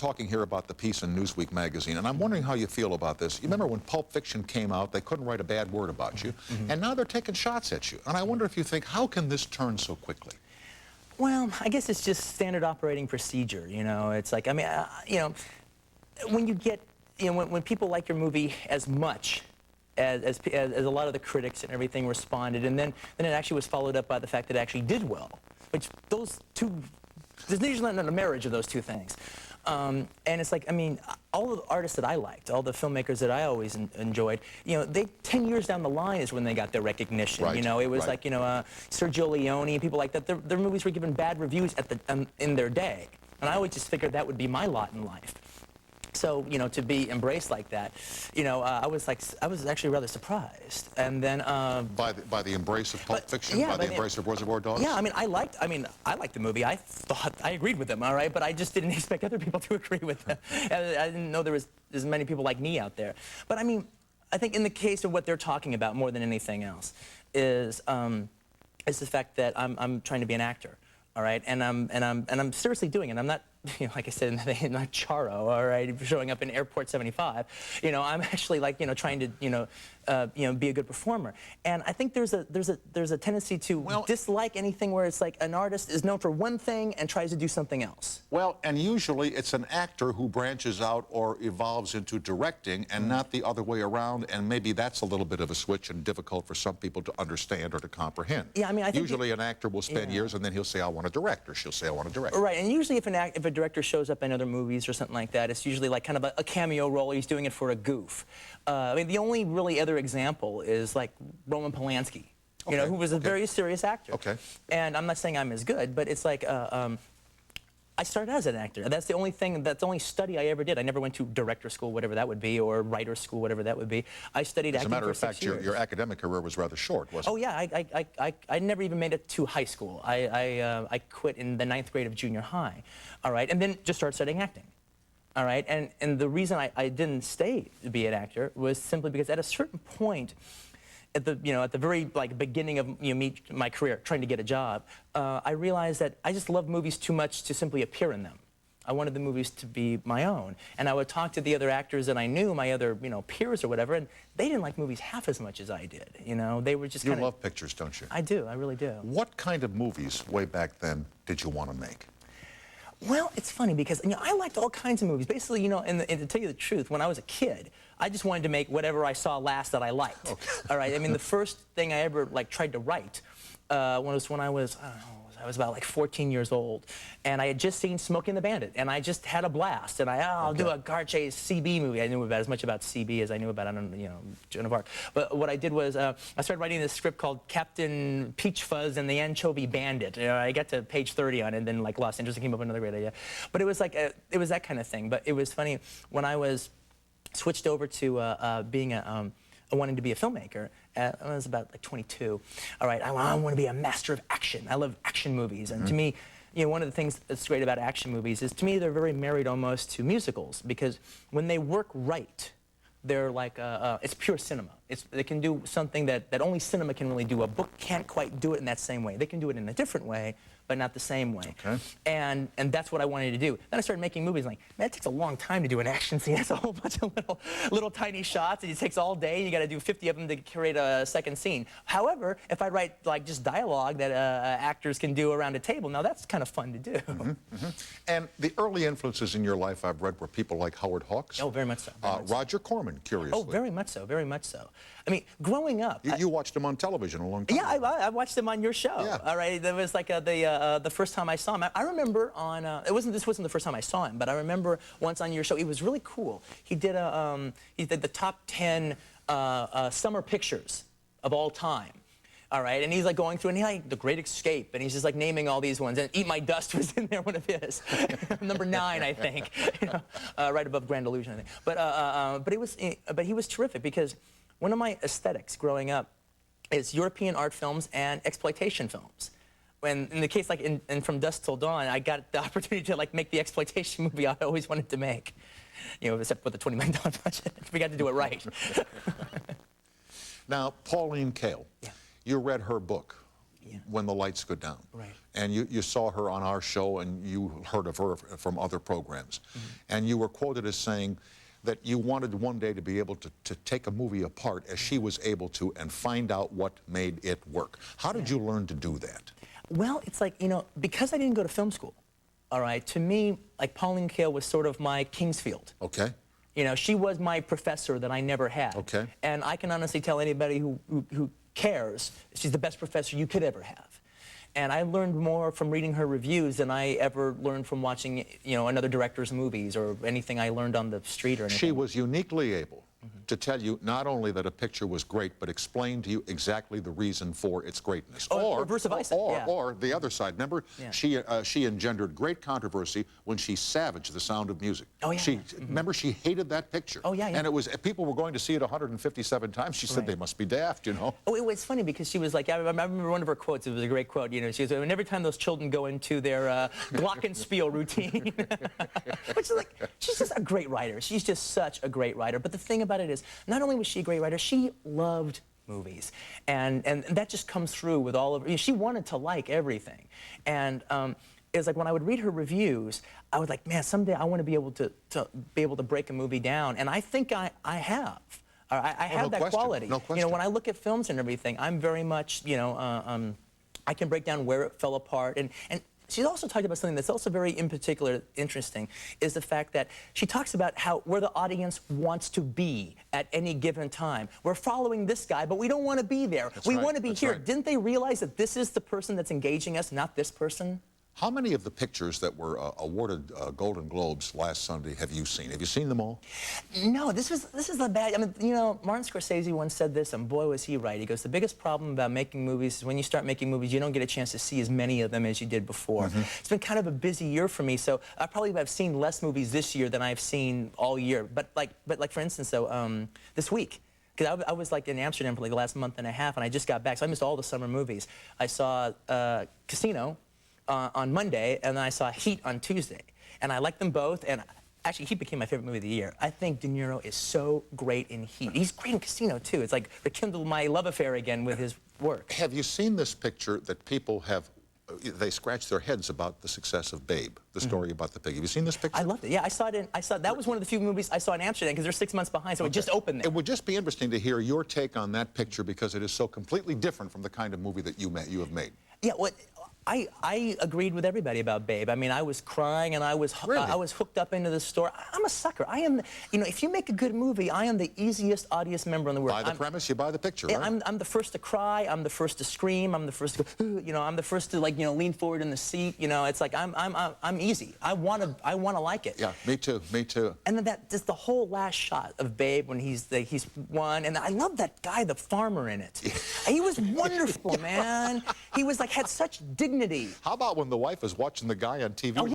talking here about the piece in Newsweek magazine, and I'm wondering how you feel about this. You remember when Pulp Fiction came out, they couldn't write a bad word about you, and now they're taking shots at you. And I wonder if you think, how can this turn so quickly? Well, I guess it's just standard operating procedure, you know. It's like, I mean, you know, when you get, you know, when people like your movie as much as a lot of the critics and everything responded, and then it actually was followed up by the fact that it actually did well, which those two, there's usually not a marriage of those two things. And it's like, I mean, all the artists that I liked, all the filmmakers that I always enjoyed, you know, 10 years down the line is when they got their recognition. Right, you know, it was right. like, you know, Sergio Leone and people like that, their movies were given bad reviews at in their day. And I always just figured that would be my lot in life. So, you know, to be embraced like that, you know, I was actually rather surprised. And then By the embrace of Pulp Fiction, yeah, by the embrace of Reservoir Dogs? Yeah, I mean, I liked the movie. I thought I agreed with them, all right, but I just didn't expect other people to agree with them. I didn't know there was as many people like me out there. But I mean, I think in the case of what they're talking about more than anything else is the fact that I'm trying to be an actor. All right, and I'm seriously doing it. I'm not, you know, like I said, I'm not Charo, all right, showing up in Airport 75. You know, I'm actually like, you know, trying to, you know, be a good performer. And I think there's a tendency to dislike anything where it's like an artist is known for one thing and tries to do something else. Well, and usually it's an actor who branches out or evolves into directing and not the other way around, and maybe that's a little bit of a switch and difficult for some people to understand or to comprehend. Yeah, I mean, I think usually an actor will spend years and then he'll say, I want to direct, or she'll say, I want to direct. Right, and usually if a director shows up in other movies or something like that, it's usually like kind of a cameo role. He's doing it for a goof. I mean, the only really other example is like Roman Polanski, you know, who was a very serious actor. Okay. And I'm not saying I'm as good, but it's like I started as an actor. That's the only thing, that's the only study I ever did. I never went to director school, whatever that would be, or writer school, whatever that would be. I studied acting for 6 years. As a matter of fact, your academic career was rather short, wasn't it? Oh yeah, I never even made it to high school. I quit in the 9th grade of junior high, all right, and then just started studying acting. All right, and the reason I didn't stay to be an actor was simply because at a certain point, at the very beginning of my career, trying to get a job, I realized that I just loved movies too much to simply appear in them. I wanted the movies to be my own, and I would talk to the other actors that I knew, my other peers or whatever, and they didn't like movies half as much as I did. You know, they were just You love pictures, don't you? I do, I really do. What kind of movies way back then did you want to make? Well, it's funny because, you know, I liked all kinds of movies. Basically, you know, and to tell you the truth, when I was a kid, I just wanted to make whatever I saw last that I liked. Okay. All right. I mean, the first thing I ever tried to write was when I was, I don't know, I was about 14 years old, and I had just seen Smokey and the Bandit, and I just had a blast. And I'll do a car chase CB movie. I knew about as much about CB as I knew about, Joan of Arc. But what I did was I started writing this script called Captain Peach Fuzz and the Anchovy Bandit. You know, I got to page 30 on it, and then lost interest and came up with another great idea. But it was it was that kind of thing. But it was funny when I was switched over to being wanting to be a filmmaker. I was about 22. All right, I want to be a master of action. I love action movies, and to me, you know, one of the things that's great about action movies is, to me, they're very married almost to musicals, because when they work right, they're like it's pure cinema. They can do something that only cinema can really do. A book can't quite do it in that same way. They can do it in a different way, but not the same way. Okay. And that's what I wanted to do. Then I started making movies like, man, it takes a long time to do an action scene. It's a whole bunch of little tiny shots, and it takes all day. You got to do 50 of them to create a second scene. However, if I write just dialogue that actors can do around a table, now that's kind of fun to do. And the early influences in your life I've read were people like Howard Hawks. Oh, very much so. Roger Corman, curiously. Oh, very much so, very much so. I mean, growing up... You watched him on television a long time ago. Yeah, I watched him on your show. Yeah. All right, that was like the first time I saw him. I remember on... this wasn't the first time I saw him, but I remember once on your show, it was really cool. He did the top 10 summer pictures of all time. All right, and he's going through, and he The Great Escape, and he's just naming all these ones. And Eat My Dust was in there, one of his, number 9, I think, right above Grand Illusion, I think. But he was terrific, because one of my aesthetics growing up is European art films and exploitation films. When in the case in From Dusk Till Dawn, I got the opportunity to make the exploitation movie I always wanted to make, except with a $20 million budget. We got to do it right. Now, Pauline Kael. Yeah. You read her book. when the lights go down. Right. And you saw her on our show, and you heard of her from other programs. And you were quoted as saying that you wanted one day to be able to take a movie apart as she was able to and find out what made it work. How did you learn to do that? Well, it's like, you know, because I didn't go to film school, all right, to me, like Pauline Kael was sort of my Kingsfield. Okay. You know, she was my professor that I never had. Okay. And I can honestly tell anybody who cares, she's the best professor you could ever have. And I learned more from reading her reviews than I ever learned from watching, you know, another director's movies or anything I learned on the street or anything. She was uniquely able to tell you not only that a picture was great, but explain to you exactly the reason for its greatness. Or vice versa. Or the other side. Remember, she engendered great controversy when she savaged The Sound of Music. Oh, yeah. Remember, she hated that picture. Oh, yeah. And it was, people were going to see it 157 times. She said they must be daft, you know. Oh, it's funny because she was like, I remember one of her quotes, it was a great quote, you know, she goes, and every time those children go into their glockenspiel routine, which is like, she's just a great writer. She's just such a great writer. But the thing about it is, not only was she a great writer, she loved movies. And that just comes through with all of, you know, she wanted to like everything. And it was like when I would read her reviews, I was like, man, someday I want to be able to break a movie down. And I think I have. I have that quality. No question. You know, when I look at films and everything, I'm very much, you know, I can break down where it fell apart. And she's also talked about something that's also very in particular interesting, is the fact that she talks about where the audience wants to be at any given time. We're following this guy, but we don't want to be there. We want to be here. Didn't they realize that this is the person that's engaging us, not this person? How many of the pictures that were awarded Golden Globes last Sunday have you seen? Have you seen them all? No, this is the bad. I mean, you know, Martin Scorsese once said this, and boy was he right. He goes, the biggest problem about making movies is when you start making movies, you don't get a chance to see as many of them as you did before. It's been kind of a busy year for me, so I probably have seen less movies this year than I've seen all year. But like for instance, though, this week. Because I was like in Amsterdam for like the last month and a half, and I just got back, so I missed all the summer movies. I saw Casino on Monday, and then I saw Heat on Tuesday. And I liked them both, and actually Heat became my favorite movie of the year. I think De Niro is so great in Heat. He's great in Casino, too. It's like rekindled my love affair again with his work. Have you seen this picture that people have, they scratch their heads about the success of Babe, the story about the pig? Have you seen this picture? I loved it. Yeah, I saw it. That was one of the few movies I saw in Amsterdam because they're 6 months behind, so it just opened there. It would just be interesting to hear your take on that picture because it is so completely different from the kind of movie that you have made. Yeah, what? I agreed with everybody about Babe. I mean, I was crying and I was hooked up into the story. I'm a sucker. I am, you know, if you make a good movie, I am the easiest audience member in the world. Buy the premise, you buy the picture, right? I'm the first to cry. I'm the first to scream. I'm the first to go, you know, I'm the first to, like, you know, lean forward in the seat. You know, it's like I'm easy. I want to like it. Yeah, me too. Me too. And then just the whole last shot of Babe when he's won, and I love that guy, the farmer in it. He was wonderful, man. He was like had such dignity. How about when the wife is watching the guy on TV?